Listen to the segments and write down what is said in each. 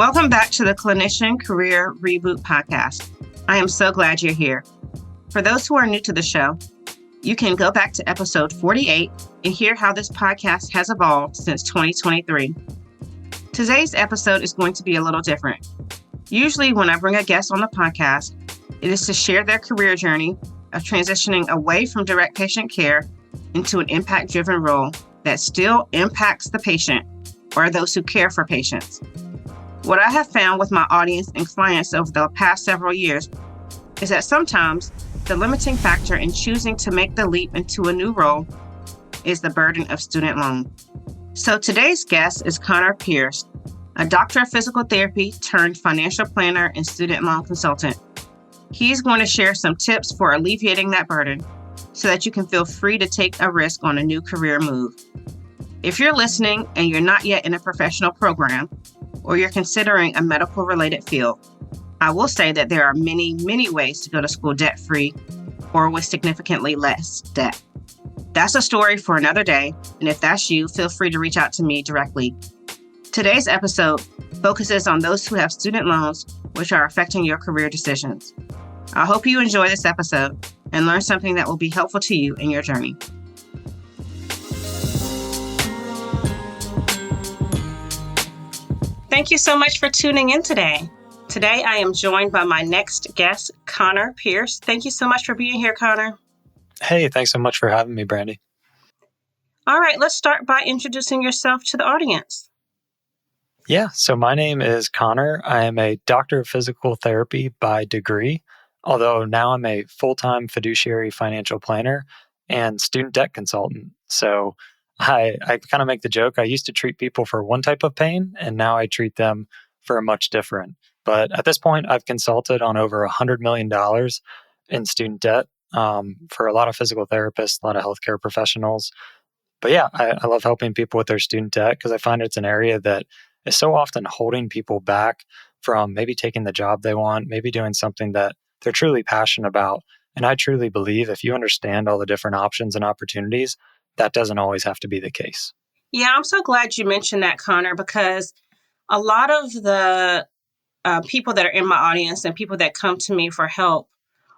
Welcome back to the Clinician Career Reboot Podcast. I am so glad you're here. For those who are new to the show, you can go back to episode 48 and hear how this podcast has evolved since 2023. Today's episode is going to be a little different. Usually when I bring a guest on the podcast, it is to share their career journey of transitioning away from direct patient care into an impact-driven role that still impacts the patient or those who care for patients. What I have found with my audience and clients over the past several years is that sometimes the limiting factor in choosing to make the leap into a new role is the burden of student loan. So today's guest is Connor Pierce, a doctor of physical therapy turned financial planner and student loan consultant. He's going to share some tips for alleviating that burden so that you can feel free to take a risk on a new career move. If you're listening and you're not yet in a professional program, or you're considering a medical-related field, I will say that there are many, many ways to go to school debt-free or with significantly less debt. That's a story for another day, and if that's you, feel free to reach out to me directly. Today's episode focuses on those who have student loans which are affecting your career decisions. I hope you enjoy this episode and learn something that will be helpful to you in your journey. Thank you so much for tuning in today. Today, I am joined by my next guest, Connor Pierce. Thank you so much for being here, Connor. Hey, thanks so much for having me, Brandy. All right, let's start by introducing yourself to the audience. Yeah, so my name is Connor. I am a doctor of physical therapy by degree, although now I'm a full-time fiduciary financial planner and student debt consultant. So I kind of make the joke, I used to treat people for one type of pain, and now I treat them for a much different. But at this point, I've consulted on over $100 million in student debt for a lot of physical therapists, a lot of healthcare professionals. But yeah, I love helping people with their student debt because I find it's an area that is so often holding people back from maybe taking the job they want, maybe doing something that they're truly passionate about. And I truly believe if you understand all the different options and opportunities, that doesn't always have to be the case. Yeah, I'm so glad you mentioned that, Connor, because a lot of the people that are in my audience and people that come to me for help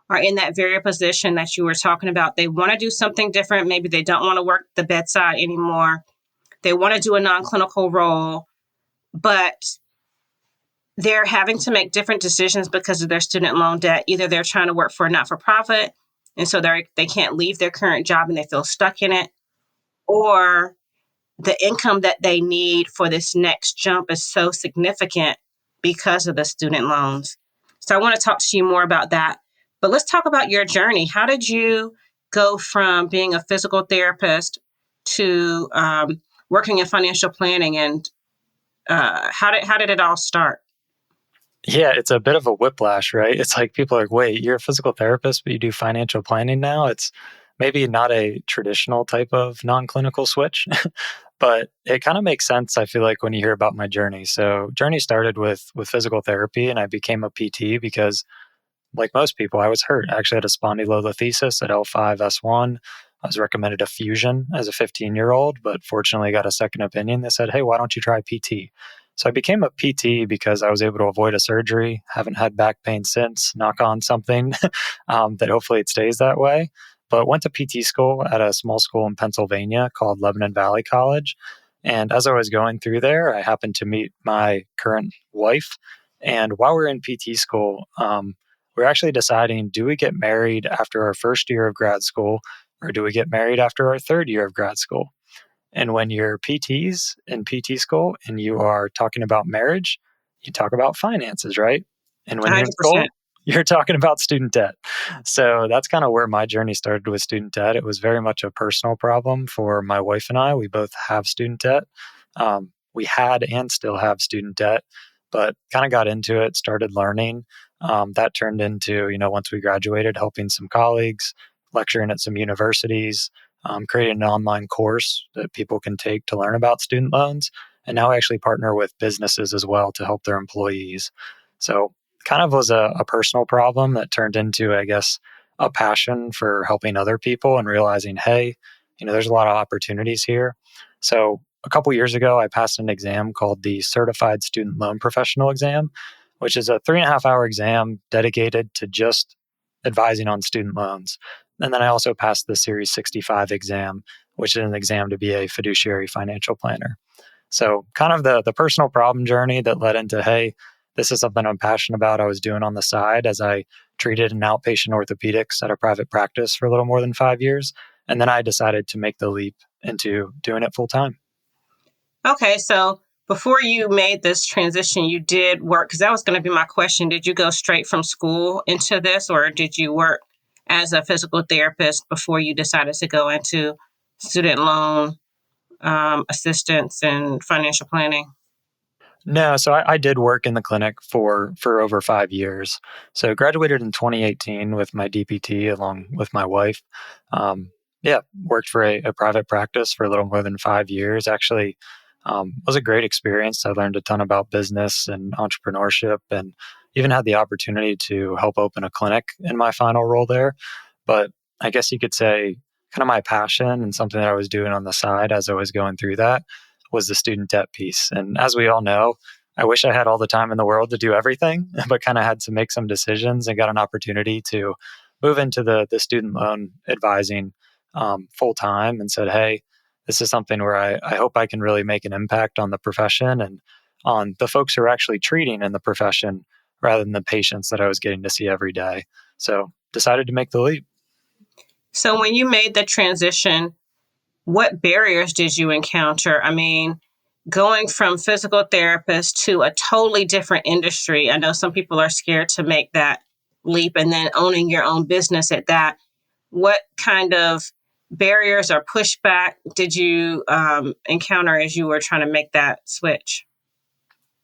are in that very position that you were talking about. They want to do something different. Maybe they don't want to work the bedside anymore. They want to do a non-clinical role, but they're having to make different decisions because of their student loan debt. Either they're trying to work for a not-for-profit, and so they can't leave their current job and they feel stuck in it, or the income that they need for this next jump is so significant because of the student loans. So I want to talk to you more about that. But let's talk about your journey. How did you go from being a physical therapist to working in financial planning, and how did it all start? Yeah, it's a bit of a whiplash, right? It's like people are like, wait, you're a physical therapist, but you do financial planning now? It's maybe not a traditional type of non-clinical switch, but it kind of makes sense, I feel like, when you hear about my journey. So journey started with physical therapy, and I became a PT because, like most people, I was hurt. I actually had a spondylolisthesis at L5-S1. I was recommended a fusion as a 15-year-old, but fortunately got a second opinion. They said, hey, why don't you try PT? So I became a PT because I was able to avoid a surgery. Haven't had back pain since, knock on something, that hopefully it stays that way. But went to PT school at a small school in Pennsylvania called Lebanon Valley College. And as I was going through there, I happened to meet my current wife. And while we were in PT school, we were actually deciding, do we get married after our first year of grad school, or do we get married after our third year of grad school? And when you're PTs in PT school and you are talking about marriage, you talk about finances, right? And when you're in school, 100%. you're talking about student debt. So that's kind of where my journey started with student debt. It was very much a personal problem for my wife and I. We both have student debt. We had and still have student debt, but kind of got into it, started learning. That turned into, once we graduated, helping some colleagues, lecturing at some universities, creating an online course that people can take to learn about student loans. And now I actually partner with businesses as well to help their employees. So kind of was a personal problem that turned into, I guess, a passion for helping other people and realizing, hey, there's a lot of opportunities here. So a couple years ago, I passed an exam called the Certified Student Loan Professional Exam, which is a 3.5 hour exam dedicated to just advising on student loans. And then I also passed the Series 65 exam, which is an exam to be a fiduciary financial planner. So kind of the personal problem journey that led into, hey, this is something I'm passionate about. I was doing on the side as I treated in outpatient orthopedics at a private practice for a little more than 5 years. And then I decided to make the leap into doing it full time. Okay, so before you made this transition, you did work, because that was going to be my question. Did you go straight from school into this, or did you work as a physical therapist before you decided to go into student loan assistance and financial planning? No, so I did work in the clinic for over 5 years. So graduated in 2018 with my DPT along with my wife. Um, yeah, worked for a private practice for a little more than 5 years. Actually, was a great experience. I learned a ton about business and entrepreneurship, and even had the opportunity to help open a clinic in my final role there. But I guess you could say kind of my passion and something that I was doing on the side as I was going through that was the student debt piece. And as we all know, I wish I had all the time in the world to do everything, but kind of had to make some decisions and got an opportunity to move into the student loan advising full time, and said, hey, this is something where I hope I can really make an impact on the profession and on the folks who are actually treating in the profession rather than the patients that I was getting to see every day. So decided to make the leap. So when you made the transition, what barriers did you encounter? I mean, going from physical therapist to a totally different industry. I know some people are scared to make that leap, and then owning your own business at that. What kind of barriers or pushback did you encounter as you were trying to make that switch?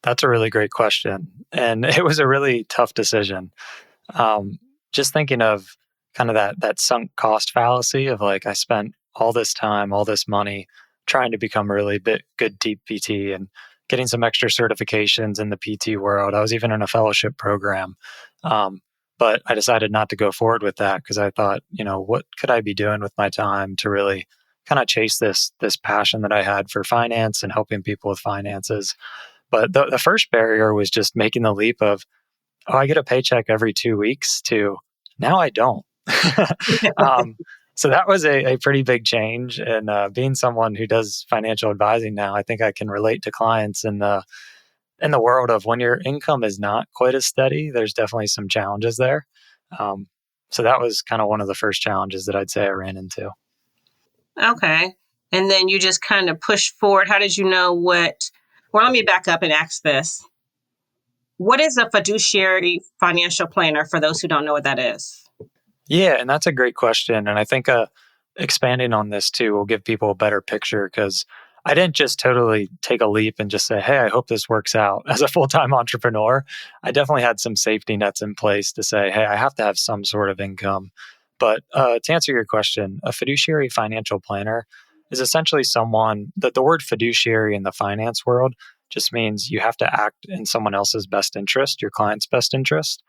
That's a really great question. And it was a really tough decision. Um, just thinking of kind of that sunk cost fallacy of like, I spent all this time, all this money trying to become a really good DPT and getting some extra certifications in the PT world. I was even in a fellowship program. Um, but I decided not to go forward with that because I thought, what could I be doing with my time to really kind of chase this passion that I had for finance and helping people with finances. But the first barrier was just making the leap of, oh, I get a paycheck every 2 weeks to now I don't. um, so that was a pretty big change. And being someone who does financial advising now, I think I can relate to clients in the world of when your income is not quite as steady, there's definitely some challenges there. Um, so that was kind of one of the first challenges that I'd say I ran into. Okay. And then you just kind of push forward. How did you know well, let me back up and ask this. What is a fiduciary financial planner for those who don't know what that is? Yeah, and that's a great question. And I think expanding on this too will give people a better picture because I didn't just totally take a leap and just say, hey, I hope this works out as a full time entrepreneur. I definitely had some safety nets in place to say, hey, I have to have some sort of income. But to answer your question, a fiduciary financial planner is essentially someone that the word fiduciary in the finance world just means you have to act in someone else's best interest, your client's best interest.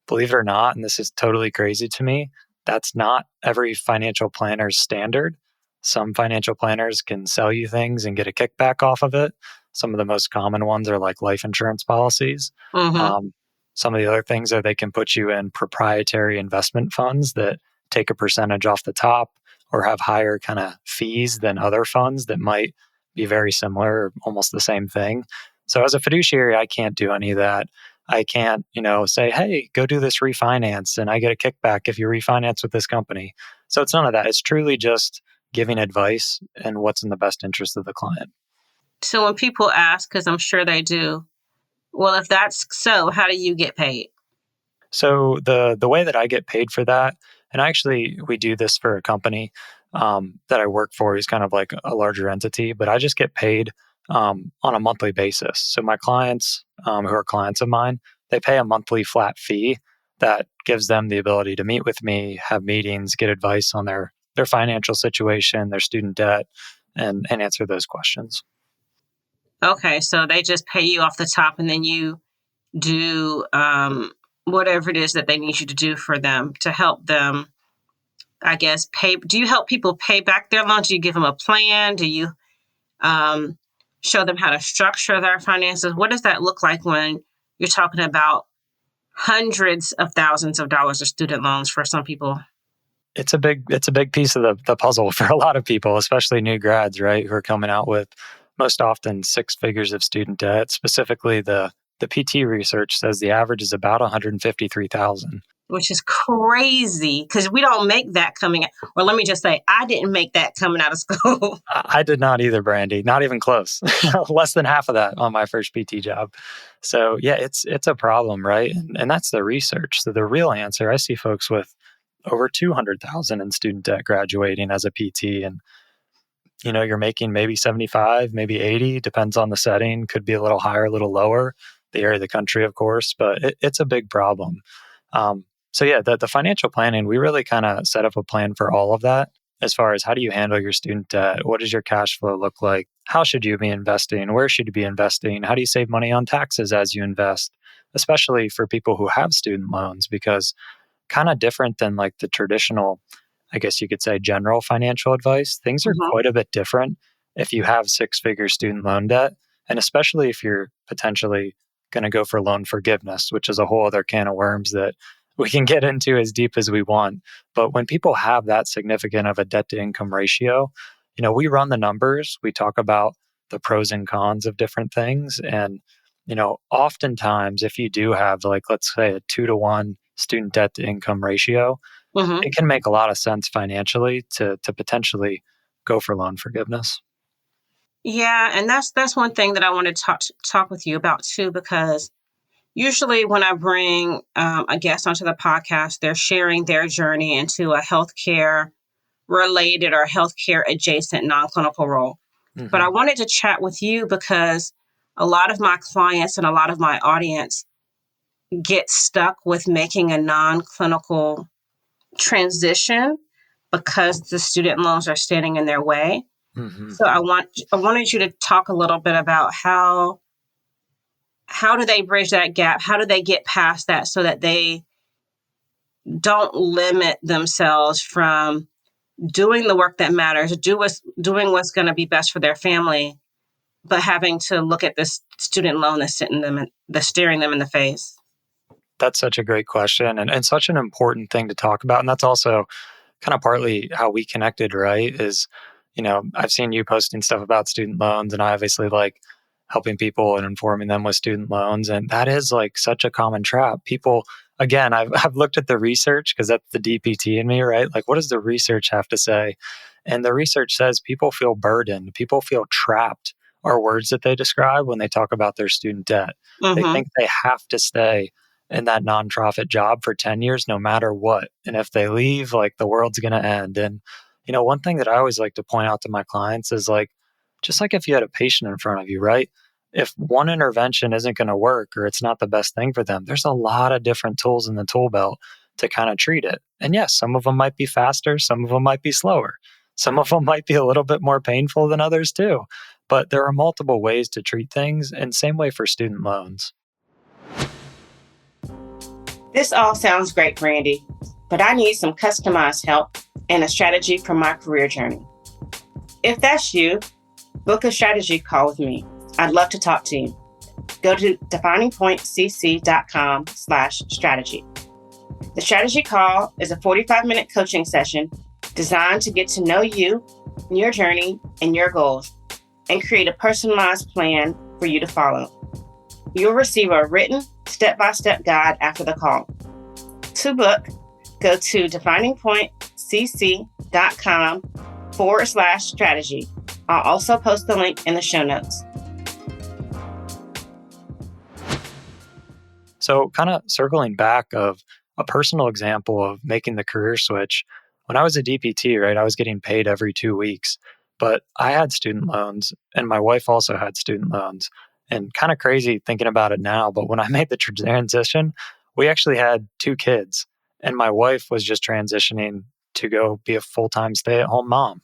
Believe it or not, and this is totally crazy to me, that's not every financial planner's standard. Some financial planners can sell you things and get a kickback off of it. Some of the most common ones are like life insurance policies. Mm-hmm. Some of the other things are they can put you in proprietary investment funds that take a percentage off the top or have higher kind of fees than other funds that might be very similar or almost the same thing. So as a fiduciary, I can't do any of that. I can't, say, hey, go do this refinance and I get a kickback if you refinance with this company. So it's none of that. It's truly just giving advice and what's in the best interest of the client. So when people ask, because I'm sure they do, well, if that's so, how do you get paid? So the way that I get paid for that, and actually we do this for a company that I work for, is kind of like a larger entity, but I just get paid on a monthly basis. So my clients, who are clients of mine, they pay a monthly flat fee that gives them the ability to meet with me, have meetings, get advice on their financial situation, their student debt, and answer those questions. Okay, so they just pay you off the top, and then you do whatever it is that they need you to do for them to help them, I guess, pay. Do you help people pay back their loans? Do you give them a plan? Do you show them how to structure their finances? What does that look like when you're talking about hundreds of thousands of dollars of student loans for some people? It's a big piece of the puzzle for a lot of people, especially new grads, right? Who are coming out with most often six figures of student debt. Specifically, the PT research says the average is about 153,000. Which is crazy because we don't make that coming out. Or let me just say, I didn't make that coming out of school. I did not either, Brandy. Not even close. Less than half of that on my first PT job. So yeah, it's a problem, right? And that's the research. So the real answer, I see folks with over 200,000 in student debt graduating as a PT, and you're making maybe 75, maybe 80, depends on the setting, could be a little higher, a little lower, the area of the country, of course, but it's a big problem. So yeah, the financial planning, we really kind of set up a plan for all of that as far as how do you handle your student debt? What does your cash flow look like? How should you be investing? Where should you be investing? How do you save money on taxes as you invest? Especially for people who have student loans, because kind of different than like the traditional, I guess you could say, general financial advice. Things are Mhm. quite a bit different if you have six-figure student loan debt, and especially if you're potentially going to go for loan forgiveness, which is a whole other can of worms that we can get into as deep as we want. But when people have that significant of a debt to income ratio, we run the numbers, we talk about the pros and cons of different things. And, oftentimes if you do have, like, let's say a 2-to-1 student debt to income ratio, Mhm. it can make a lot of sense financially to potentially go for loan forgiveness. Yeah, and that's one thing that I want to talk with you about too, because usually when I bring a guest onto the podcast, they're sharing their journey into a healthcare related or healthcare adjacent non-clinical role. But I Hmm. wanted to chat with you because a lot of my clients and a lot of my audience get stuck with making a non-clinical transition because the student loans are standing in their way. Hmm. So I wanted you to talk a little bit about how do they bridge that gap? How do they get past that so that they don't limit themselves from doing the work that matters, doing what's going to be best for their family, but having to look at this student loan that's staring them in the face. That's such a great question, and such an important thing to talk about. And that's also kind of partly how we connected, right? Is, I've seen you posting stuff about student loans, and I obviously like helping people and informing them with student loans. And that is like such a common trap. People, again, I've looked at the research because that's the DPT in me, right? Like, what does the research have to say? And the research says people feel burdened, people feel trapped, are words that they describe when they talk about their student debt. They Mm-hmm. think they have to stay in that nonprofit job for 10 years, no matter what. And if they leave, like, the world's going to end. And, one thing that I always like to point out to my clients is, like, just like if you had a patient in front of you, right? If one intervention isn't going to work or it's not the best thing for them, there's a lot of different tools in the tool belt to kind of treat it. And yes, some of them might be faster, some of them might be slower, some of them might be a little bit more painful than others too. But there are multiple ways to treat things, and same way for student loans. This all sounds great, Brandy, but I need some customized help and a strategy for my career journey. If that's you, book a strategy call with me. I'd love to talk to you. Go to definingpointcc.com/strategy. The strategy call is a 45-minute coaching session designed to get to know you, your journey, and your goals, and create a personalized plan for you to follow. You'll receive a written step-by-step guide after the call. To book, go to definingpointcc.com/strategy. I'll also post the link in the show notes. So, kind of circling back of a personal example of making the career switch. When I was a DPT, right, I was getting paid every 2 weeks, but I had student loans and my wife also had student loans. And kind of crazy thinking about it now, but when I made the transition, we actually had two kids, and my wife was just transitioning to go be a full time stay at home mom.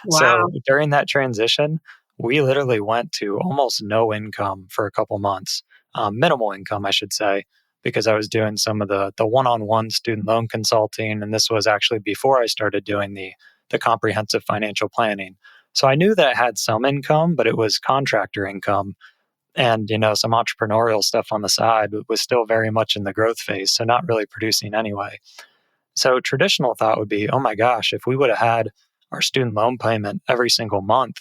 So, Wow. during that transition, we literally went to almost no income for a couple months, minimal income, I should say, because I was doing some of the one-on-one student loan consulting, and this was actually before I started doing the comprehensive financial planning. So I knew that I had some income, but it was contractor income and, some entrepreneurial stuff on the side, but was still very much in the growth phase. So not really producing anyway. So traditional thought would be, oh my gosh, if we would have had our student loan payment every single month,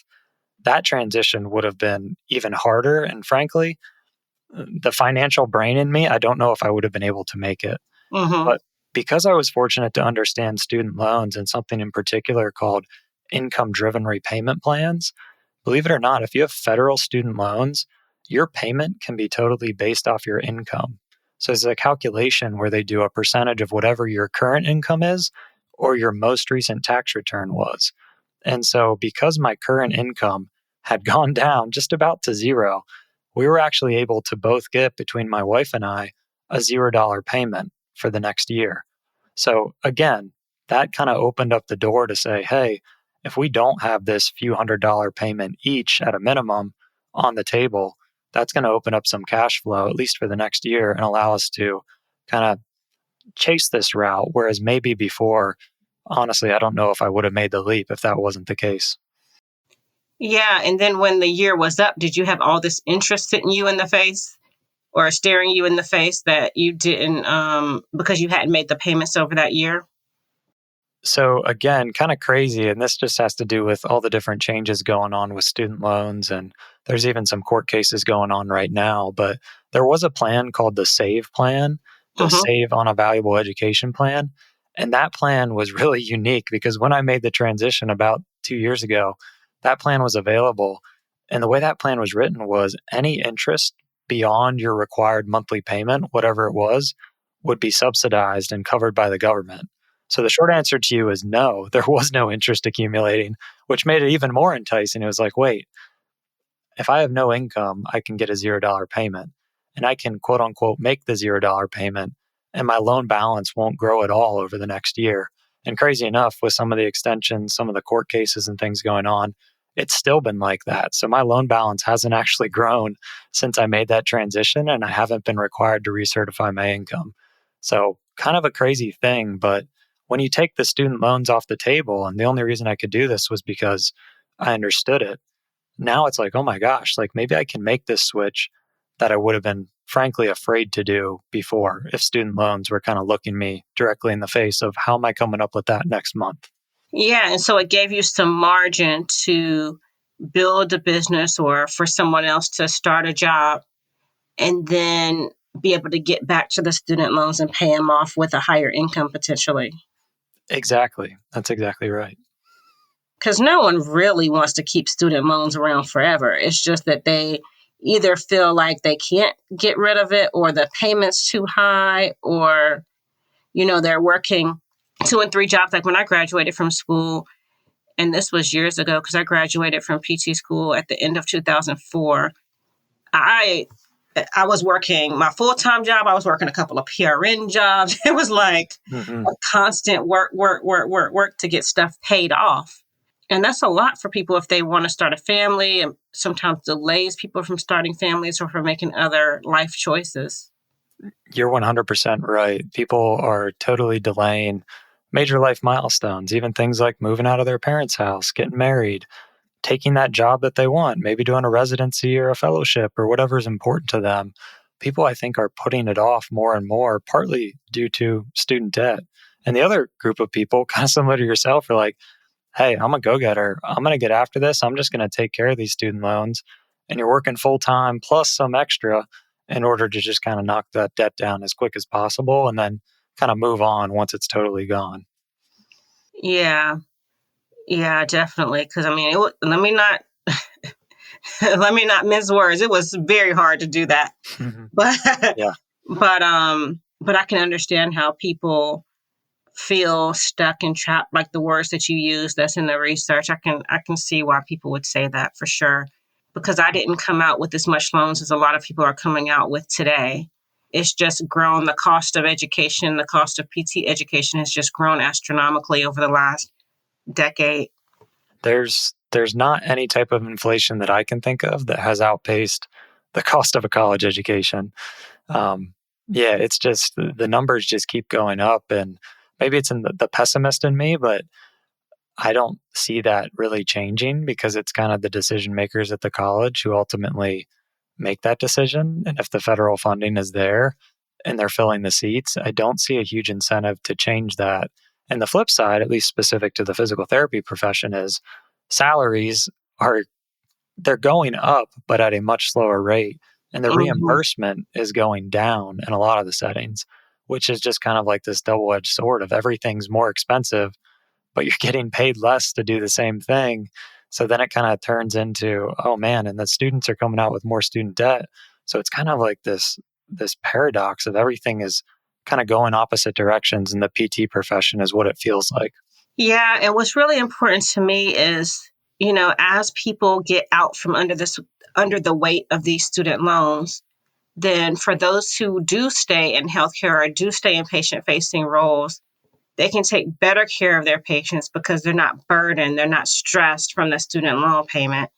that transition would have been even harder. And frankly, the financial brain in me, I don't know if I would have been able to make it. Mm-hmm. But because I was fortunate to understand student loans and something in particular called income driven repayment plans, believe it or not, if you have federal student loans, your payment can be totally based off your income. So it's a calculation where they do a percentage of whatever your current income is or your most recent tax return was. And so, because my current income had gone down just about to zero, we were actually able to both get between my wife and I a $0 payment for the next year. So, again, that kind of opened up the door to say, hey, if we don't have this few $100 payment each at a minimum on the table, that's going to open up some cash flow, at least for the next year, and allow us to kind of chase this route. Whereas maybe before, honestly, I don't know if I would have made the leap if that wasn't the case. Yeah. And then when the year was up, did you have all this interest hitting you in the face or staring you in the face that you didn't, because you hadn't made the payments over that year? So again, kind of crazy. And this just has to do with all the different changes going on with student loans. And there's even some court cases going on right now. But there was a plan called the SAVE plan, the Mm-hmm. Save on a Valuable Education plan. And that plan was really unique because when I made the transition about 2 years ago, that plan was available. And the way that plan was written was any interest beyond your required monthly payment, whatever it was, would be subsidized and covered by the government. So the short answer to you is no, there was no interest accumulating, which made it even more enticing. It was like, wait, if I have no income, I can get a $0 payment and I can quote unquote make the $0 payment and my loan balance won't grow at all over the next year. And crazy enough, with some of the extensions, some of the court cases and things going on, it's still been like that. So my loan balance hasn't actually grown since I made that transition and I haven't been required to recertify my income. So kind of a crazy thing, but when you take the student loans off the table, and the only reason I could do this was because I understood it, now it's like, oh my gosh, like maybe I can make this switch that I would have been frankly afraid to do before if student loans were kind of looking me directly in the face of how am I coming up with that next month. Yeah. And so it gave you some margin to build a business or for someone else to start a job and then be able to get back to the student loans and pay them off with a higher income potentially. Exactly. That's exactly right. Because no one really wants to keep student loans around forever. It's just that they either feel like they can't get rid of it or the payment's too high or, they're working 2 and 3 jobs. Like when I graduated from school, and this was years ago because I graduated from PT school at the end of 2004. I I was working my full-time job. I was working a couple of PRN jobs. It was like Hmm. a constant work to get stuff paid off. And that's a lot for people if they want to start a family and sometimes delays people from starting families or from making other life choices. You're 100% right. People are totally delaying major life milestones, even things like moving out of their parents' house, getting married, taking that job that they want, maybe doing a residency or a fellowship or whatever is important to them. People, I think, are putting it off more and more, partly due to student debt. And the other group of people, kind of similar to yourself, are like, hey, I'm a go getter. I'm going to get after this. I'm just going to take care of these student loans. And you're working full time plus some extra in order to just kind of knock that debt down as quick as possible and then kind of move on once it's totally gone. Yeah, yeah, definitely. Because I mean, let me not let me not mince words. It was very hard to do that, but Yeah. but I can understand how people feel stuck and trapped, like the words that you use that's in the research. I can see why people would say that for sure. Because I didn't come out with as much loans as a lot of people are coming out with today. It's just grown. The cost of education, the cost of PT education has just grown astronomically over the last decade. There's not any type of inflation that I can think of that has outpaced the cost of a college education. Um, yeah, it's just the numbers just keep going up, and maybe it's in the pessimist in me, but I don't see that really changing because it's kind of the decision makers at the college who ultimately make that decision. And if the federal funding is there and they're filling the seats, I don't see a huge incentive to change that. And the flip side, at least specific to the physical therapy profession, is salaries are they're going up, but at a much slower rate. And the Mhm. reimbursement is going down in a lot of the settings, which is just kind of like this double edged sword of everything's more expensive, but you're getting paid less to do the same thing. So then it kind of turns into, oh man, and the students are coming out with more student debt. So it's kind of like this paradox of everything is kind of going opposite directions in the PT profession is what it feels like. Yeah, and what's really important to me is, as people get out from under the weight of these student loans, then for those who do stay in healthcare or do stay in patient-facing roles, they can take better care of their patients because they're not burdened, they're not stressed from the student loan payment.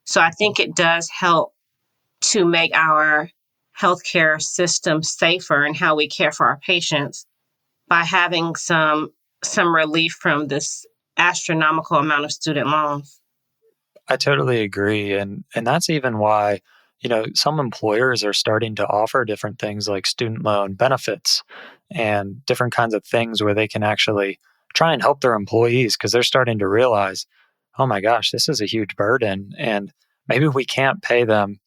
So I think it does help to make our healthcare system safer and how we care for our patients by having some relief from this astronomical amount of student loans. I totally agree. And that's even why, some employers are starting to offer different things like student loan benefits and different kinds of things where they can actually try and help their employees because they're starting to realize, oh my gosh, this is a huge burden. And maybe we can't pay them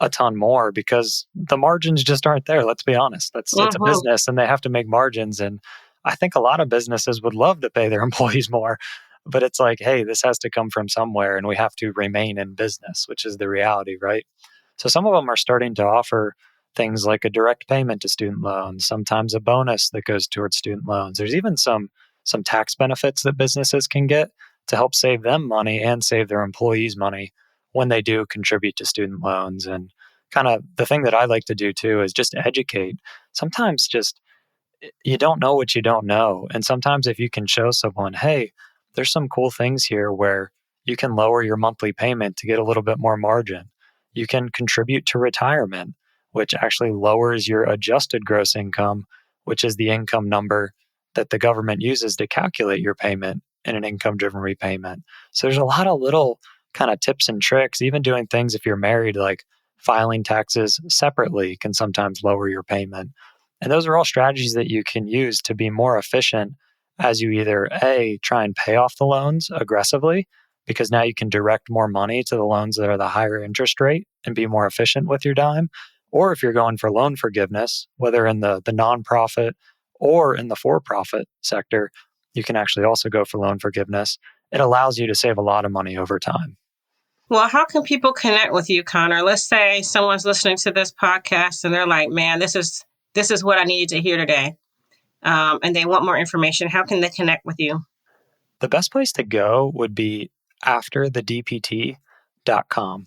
a ton more because the margins just aren't there. Let's be honest. It's a Hmm. business and they have to make margins. And I think a lot of businesses would love to pay their employees more, but it's like, hey, this has to come from somewhere and we have to remain in business, which is the reality, right? So some of them are starting to offer things like a direct payment to student loans, sometimes a bonus that goes towards student loans. There's even some tax benefits that businesses can get to help save them money and save their employees money when they do contribute to student loans. And kind of the thing that I like to do too is just educate. Sometimes just you don't know what you don't know. And sometimes if you can show someone, hey, there's some cool things here where you can lower your monthly payment to get a little bit more margin. You can contribute to retirement, which actually lowers your adjusted gross income, which is the income number that the government uses to calculate your payment in an income driven repayment. So there's a lot of little kind of tips and tricks, even doing things if you're married, like filing taxes separately can sometimes lower your payment. And those are all strategies that you can use to be more efficient as you either A, try and pay off the loans aggressively, because now you can direct more money to the loans that are the higher interest rate and be more efficient with your dime. Or if you're going for loan forgiveness, whether in the nonprofit or in the for profit sector, you can actually also go for loan forgiveness. It allows you to save a lot of money over time. Well, how can people connect with you, Connor? Let's say someone's listening to this podcast and they're like, "Man, this is what I needed to hear today," and they want more information. How can they connect with you? The best place to go would be afterthedpt.com.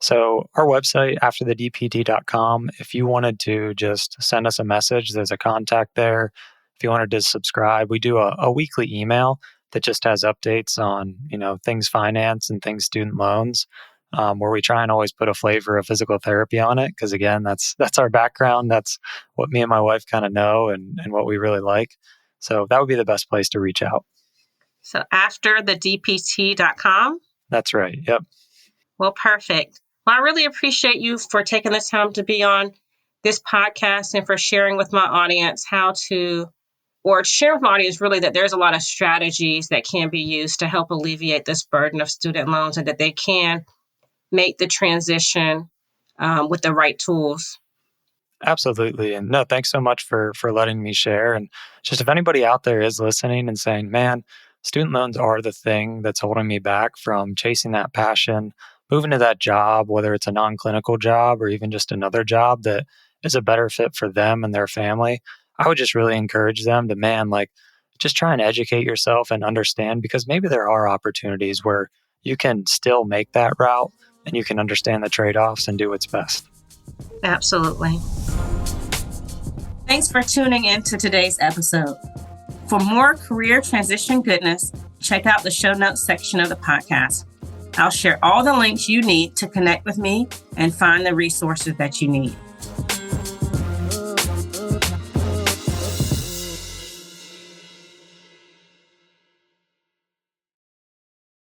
So our website, afterthedpt.com, if you wanted to just send us a message, there's a contact there. If you wanted to subscribe, we do a weekly email that just has updates on, things finance and things student loans, where we try and always put a flavor of physical therapy on it. Because again, that's our background. That's what me and my wife kind of know and what we really like. So that would be the best place to reach out. So after the DPT.com. That's right. Yep. Well, perfect. Well, I really appreciate you for taking the time to be on this podcast and for sharing with my audience share with my audience really that there's a lot of strategies that can be used to help alleviate this burden of student loans and that they can make the transition with the right tools. Absolutely. And no, thanks so much for letting me share. And just if anybody out there is listening and saying, man, student loans are the thing that's holding me back from chasing that passion, moving to that job, whether it's a non-clinical job or even just another job that is a better fit for them and their family, I would just really encourage them to, man, like just try and educate yourself and understand because maybe there are opportunities where you can still make that route and you can understand the trade-offs and do what's best. Absolutely. Thanks for tuning in to today's episode. For more career transition goodness, check out the show notes section of the podcast. I'll share all the links you need to connect with me and find the resources that you need.